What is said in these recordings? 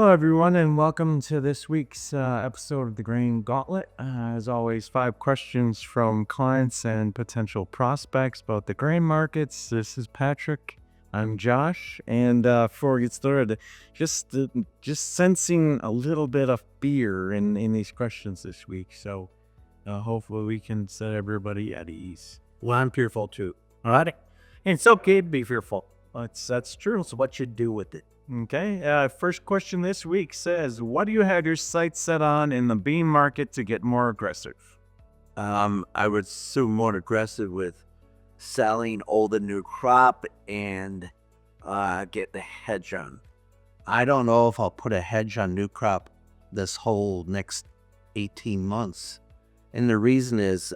Hello, everyone, and welcome to this week's episode of the Grain Gauntlet. As always, 5 questions from clients and potential prospects about the grain markets. This is Patrick. I'm Josh, and before we get started, just sensing a little bit of fear in these questions this week. So hopefully we can set everybody at ease. Well, I'm fearful too. All right. And it's okay to be fearful. That's true. So what you do with it? Okay. First question this week says, what do you have your sights set on in the bean market to get more aggressive? I would assume more aggressive with selling old and new crop and get the hedge on. I don't know if I'll put a hedge on new crop this whole next 18 months. And the reason is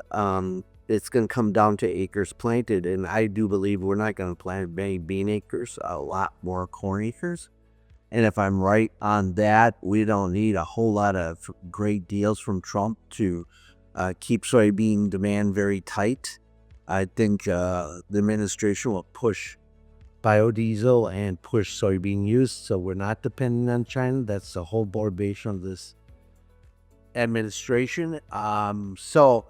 it's going to come down to acres planted. And I do believe we're not going to plant many bean acres, a lot more corn acres. And if I'm right on that, we don't need a whole lot of great deals from Trump to keep soybean demand very tight. I think the administration will push biodiesel and push soybean use, so we're not dependent on China. That's the whole motivation of this administration. So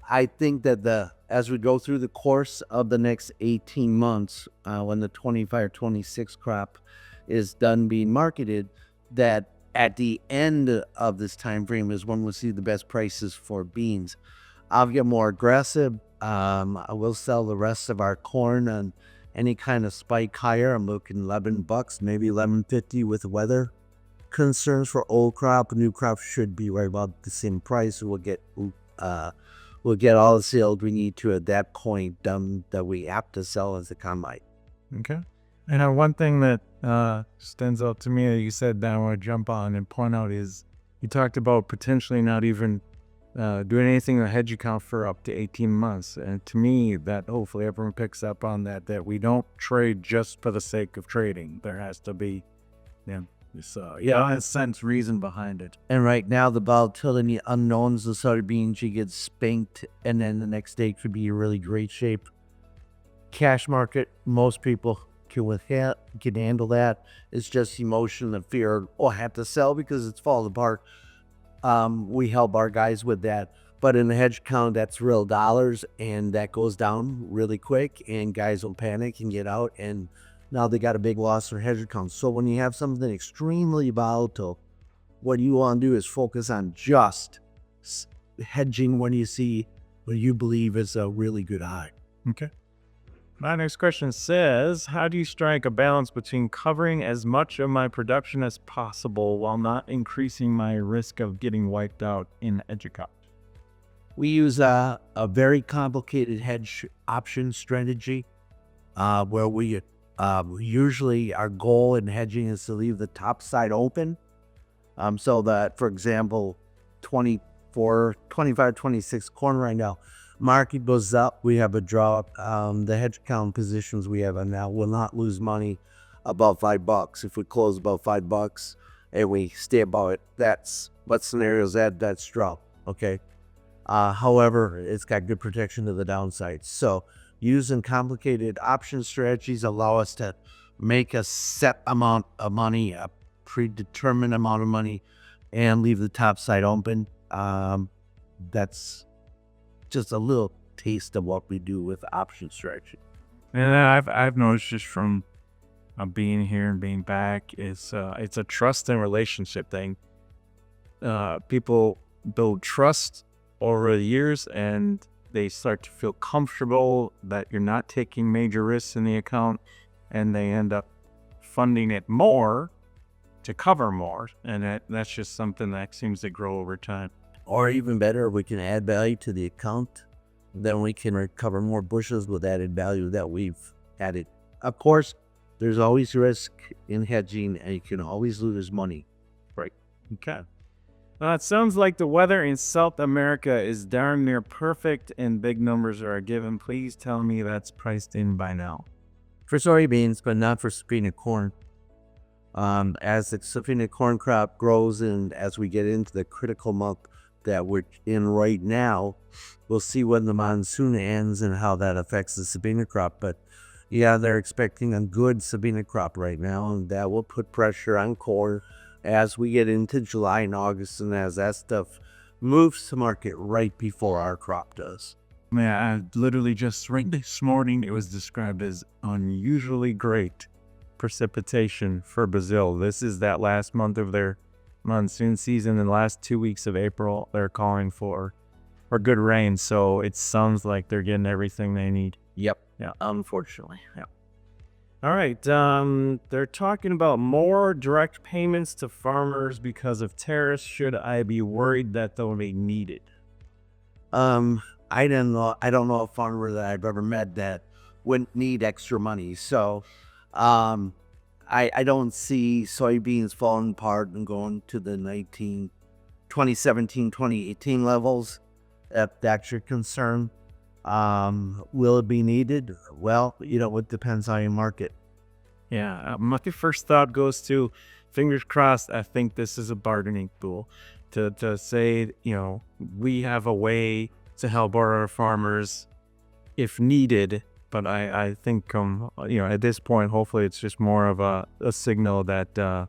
I think that as we go through the course of the next 18 months, when the 25 or 26 crop is done being marketed, that at the end of this time frame is when we'll see the best prices for beans. I'll get more aggressive. I will sell the rest of our corn on any kind of spike higher. I'm looking $11, maybe $11.50 with weather concerns for old crop. New crop should be right about the same price. We'll get all the sales we need to at that point done that we have to sell as a combine. Okay. And one thing that stands out to me that you said that I want to jump on and point out is you talked about potentially not even doing anything in a hedge account for up to 18 months. And to me, that hopefully everyone picks up on that we don't trade just for the sake of trading. There has to be a sense reason behind it. And right now, the volatility unknowns, the soybeans, you get spanked, and then the next day could be in really great shape. Cash market, most people can handle that. It's just emotion and fear. Oh, I have to sell because it's falling apart. We help our guys with that. But in the hedge account, that's real dollars, and that goes down really quick, and guys will panic and get out, and now they got a big loss for hedge account. So when you have something extremely volatile, what you want to do is focus on just hedging when you see what you believe is a really good high. Okay. My next question says, how do you strike a balance between covering as much of my production as possible while not increasing my risk of getting wiped out in hedge account? We use a very complicated hedge option strategy where we usually our goal in hedging is to leave the top side open. So that, for example, 24, 25, 26 corn right now, market goes up, we have a drop. The hedge account positions we have now will not lose money above $5. If we close above $5 and we stay above it, that's what scenarios that's drop. Okay. However, it's got good protection to the downside. So using complicated option strategies allow us to make a set amount of money, a predetermined amount of money, and leave the top side open. That's just a little taste of what we do with option strategy. And I've noticed just from being here and being back, it's a trust and relationship thing. People build trust over the years, and they start to feel comfortable that you're not taking major risks in the account, and they end up funding it more to cover more, and that's just something that seems to grow over time. Or even better, we can add value to the account, then we can recover more bushels with added value that we've added. Of course, there's always risk in hedging, and you can always lose money. Right. Okay. It sounds like the weather in South America is darn near perfect and big numbers are a given. Please tell me that's priced in by now. For soybeans, but not for safrinha corn. As the safrinha corn crop grows and as we get into the critical month that we're in right now, we'll see when the monsoon ends and how that affects the safrinha crop. But yeah, they're expecting a good safrinha crop right now, and that will put pressure on corn. as we get into July and August, and as that stuff moves to market right before our crop does. Yeah, I literally just right this morning it was described as unusually great precipitation for Brazil. This is that last month of their monsoon season. In the last 2 weeks of April, they're calling for good rain. So it sounds like they're getting everything they need. Yep. Yeah. Unfortunately. Yeah. All right. They're talking about more direct payments to farmers because of tariffs. Should I be worried that they'll be needed? I don't know. I don't know a farmer that I've ever met that wouldn't need extra money. So, I don't see soybeans falling apart and going to the 2017, 2018 levels. If that's your concern. Will it be needed? Well, it depends how you market. Yeah, my first thought goes to, fingers crossed, I think this is a bargaining tool to say, we have a way to help our farmers if needed. But I think, at this point, hopefully it's just more of a signal that, to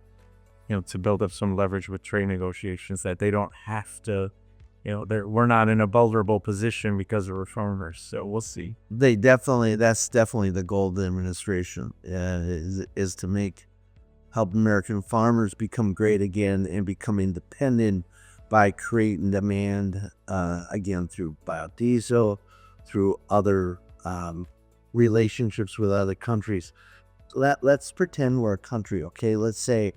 build up some leverage with trade negotiations, that they don't have to, we're not in a vulnerable position because of our farmers. So we'll see. That's definitely the goal of the administration, is to help American farmers become great again and become independent by creating demand, again, through biodiesel, through other relationships with other countries. Let's pretend we're a country, okay? Let's say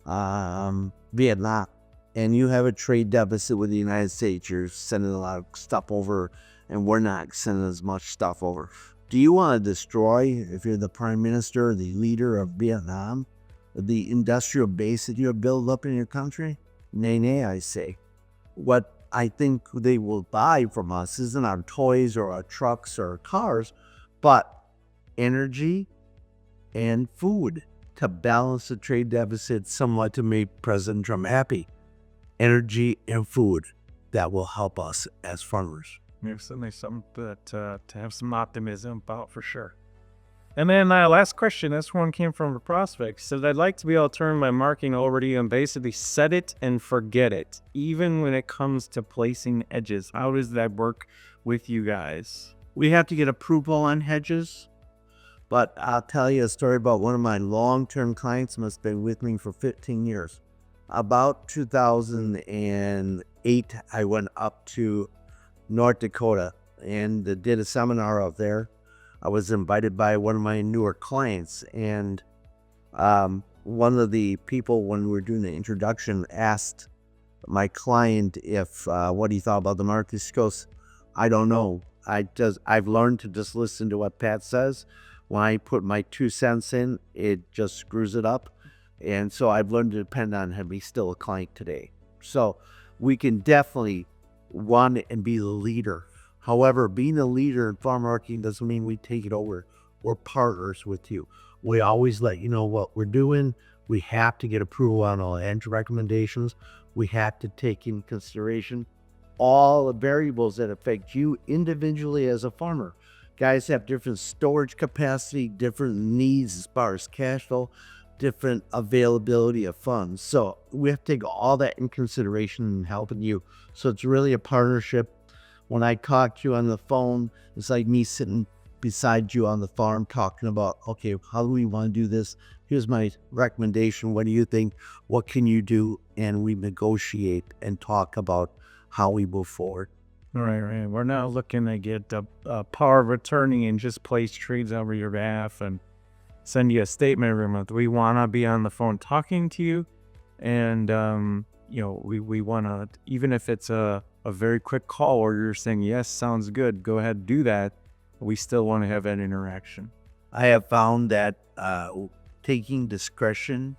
Vietnam, and you have a trade deficit with the United States. You're sending a lot of stuff over, and we're not sending as much stuff over. Do you want to destroy, if you're the prime minister or the leader of Vietnam, the industrial base that you have built up in your country? Nay, nay, I say. What I think they will buy from us isn't our toys or our trucks or our cars, but energy and food to balance the trade deficit somewhat, to make President Trump happy. Energy and food that will help us as farmers. There's certainly something to have some optimism about, for sure. And then last question, this one came from a prospect. He said, I'd like to be able to turn my marking over to you and basically set it and forget it, even when it comes to placing edges. How does that work with you guys? We have to get approval on hedges, but I'll tell you a story about one of my long-term clients who has been with me for 15 years. About 2008, I went up to North Dakota and did a seminar out there. I was invited by one of my newer clients, and one of the people, when we were doing the introduction, asked my client if what he thought about the market. He goes, I don't know. I've learned to just listen to what Pat says. When I put my 2 cents in, it just screws it up. And so I've learned to depend on him. He's still a client today. So we can definitely want and be the leader. However, being a leader in farm marketing doesn't mean we take it over. We're partners with you. We always let you know what we're doing. We have to get approval on all edge recommendations. We have to take in consideration all the variables that affect you individually as a farmer. Guys have different storage capacity, different needs as far as cash flow, different availability of funds. So we have to take all that in consideration in helping you. So it's really a partnership. When I talk to you on the phone, it's like me sitting beside you on the farm talking about, okay, how do we want to do this? Here's my recommendation. What do you think? What can you do? And we negotiate and talk about how we move forward. Right. We're not looking to get the power of attorney and just place trades over your behalf and send you a statement every month. We want to be on the phone talking to you, and we want to, even if it's a very quick call where you're saying, yes, sounds good, go ahead, do that. We still want to have that interaction. I have found that taking discretion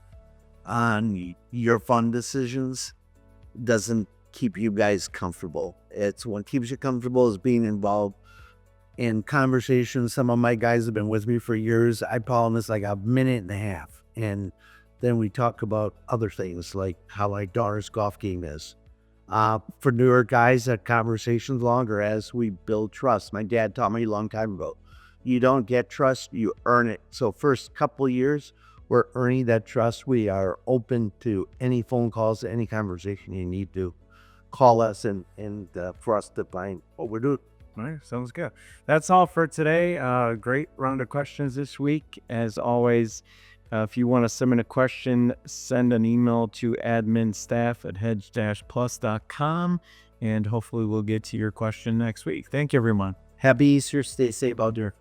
on your fund decisions doesn't keep you guys comfortable. It's what keeps you comfortable is being involved in conversations. Some of my guys have been with me for years. I call them, it's like a minute and a half. And then we talk about other things like how my daughter's golf game is. For newer guys, that conversation's longer as we build trust. My dad taught me a long time ago, you don't get trust, you earn it. So first couple years, we're earning that trust. We are open to any phone calls, any conversation you need to call us and for us to find what we're doing. All right, sounds good. That's all for today. Great round of questions this week. As always, if you want to submit a question, send an email to adminstaff@hedge-plus.com, and hopefully we'll get to your question next week. Thank you, everyone. Happy Easter. Stay safe out there.